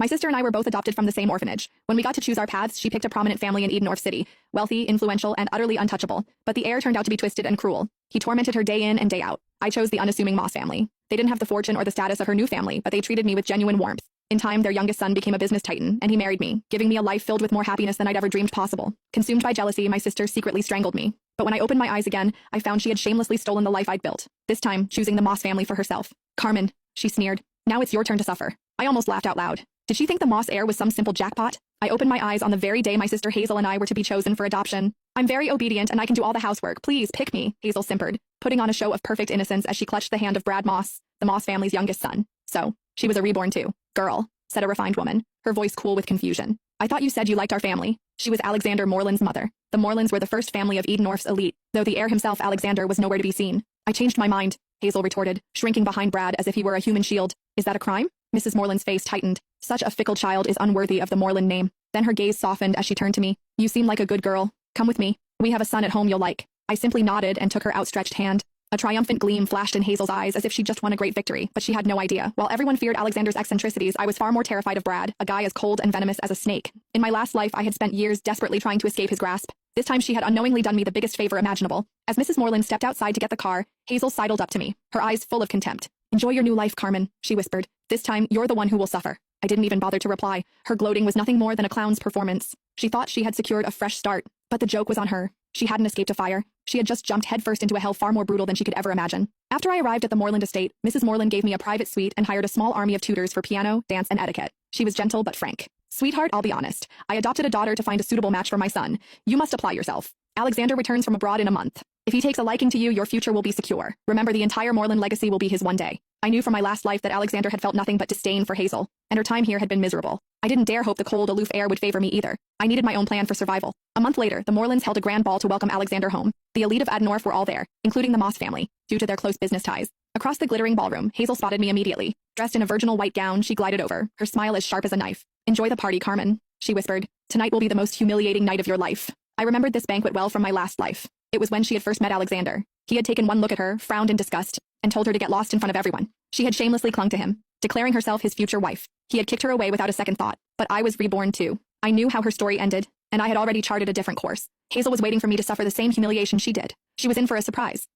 My sister and I were both adopted from the same orphanage. When we got to choose our paths, she picked a prominent family in Edennorth City, wealthy, influential, and utterly untouchable. But the heir turned out to be twisted and cruel. He tormented her day in and day out. I chose the unassuming Moss family. They didn't have the fortune or the status of her new family, but they treated me with genuine warmth. In time, their youngest son became a business titan, and he married me, giving me a life filled with more happiness than I'd ever dreamed possible. Consumed by jealousy, my sister secretly strangled me. But when I opened my eyes again, I found she had shamelessly stolen the life I'd built, this time choosing the Moss family for herself. Carmen, she sneered. Now it's your turn to suffer. I almost laughed out loud. Did she think the Moss heir was some simple jackpot? I opened my eyes on the very day my sister Hazel and I were to be chosen for adoption. I'm very obedient and I can do all the housework. Please pick me, Hazel simpered, putting on a show of perfect innocence as she clutched the hand of Brad Moss, the Moss family's youngest son. So, she was a reborn too. Girl, said a refined woman, her voice cool with confusion. I thought you said you liked our family. She was Alexander Moreland's mother. The Morelands were the first family of Edennorth's elite, though the heir himself, Alexander, was nowhere to be seen. I changed my mind, Hazel retorted, shrinking behind Brad as if he were a human shield. Is that a crime? Mrs. Moreland's face tightened. Such a fickle child is unworthy of the Moreland name. Then her gaze softened as she turned to me. You seem like a good girl. Come with me. We have a son at home you'll like. I simply nodded and took her outstretched hand. A triumphant gleam flashed in Hazel's eyes as if she'd just won a great victory, but she had no idea. While everyone feared Alexander's eccentricities, I was far more terrified of Brad, a guy as cold and venomous as a snake. In my last life, I had spent years desperately trying to escape his grasp. This time she had unknowingly done me the biggest favor imaginable. As Mrs. Moreland stepped outside to get the car, Hazel sidled up to me, her eyes full of contempt. Enjoy your new life, Carmen, she whispered. This time, you're the one who will suffer. I didn't even bother to reply. Her gloating was nothing more than a clown's performance. She thought she had secured a fresh start, but the joke was on her. She hadn't escaped a fire. She had just jumped headfirst into a hell far more brutal than she could ever imagine. After I arrived at the Moreland estate, Mrs. Moreland gave me a private suite and hired a small army of tutors for piano, dance, and etiquette. She was gentle but frank. Sweetheart, I'll be honest. I adopted a daughter to find a suitable match for my son. You must apply yourself. Alexander returns from abroad in a month. If he takes a liking to you, your future will be secure. Remember, the entire Moreland legacy will be his one day. I knew from my last life that Alexander had felt nothing but disdain for Hazel, and her time here had been miserable. I didn't dare hope the cold, aloof heir would favor me either. I needed my own plan for survival. A month later, the Morelands held a grand ball to welcome Alexander home. The elite of Edennorth were all there, including the Moss family, due to their close business ties. Across the glittering ballroom, Hazel spotted me immediately. Dressed in a virginal white gown, she glided over, her smile as sharp as a knife. Enjoy the party, Carmen, she whispered. Tonight will be the most humiliating night of your life. I remembered this banquet well from my last life. It was when she had first met Alexander. He had taken one look at her, frowned in disgust, and told her to get lost in front of everyone. She had shamelessly clung to him, declaring herself his future wife. He had kicked her away without a second thought, but I was reborn too. I knew how her story ended, and I had already charted a different course. Hazel was waiting for me to suffer the same humiliation she did. She was in for a surprise.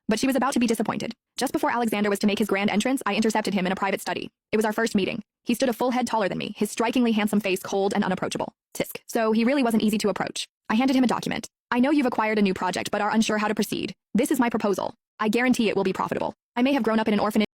But she was about to be disappointed. Just before Alexander was to make his grand entrance, I intercepted him in a private study. It was our first meeting. He stood a full head taller than me, his strikingly handsome face cold and unapproachable. Tisk. So he really wasn't easy to approach. I handed him a document. I know you've acquired a new project but are unsure how to proceed. This is my proposal. I guarantee it will be profitable. I may have grown up in an orphanage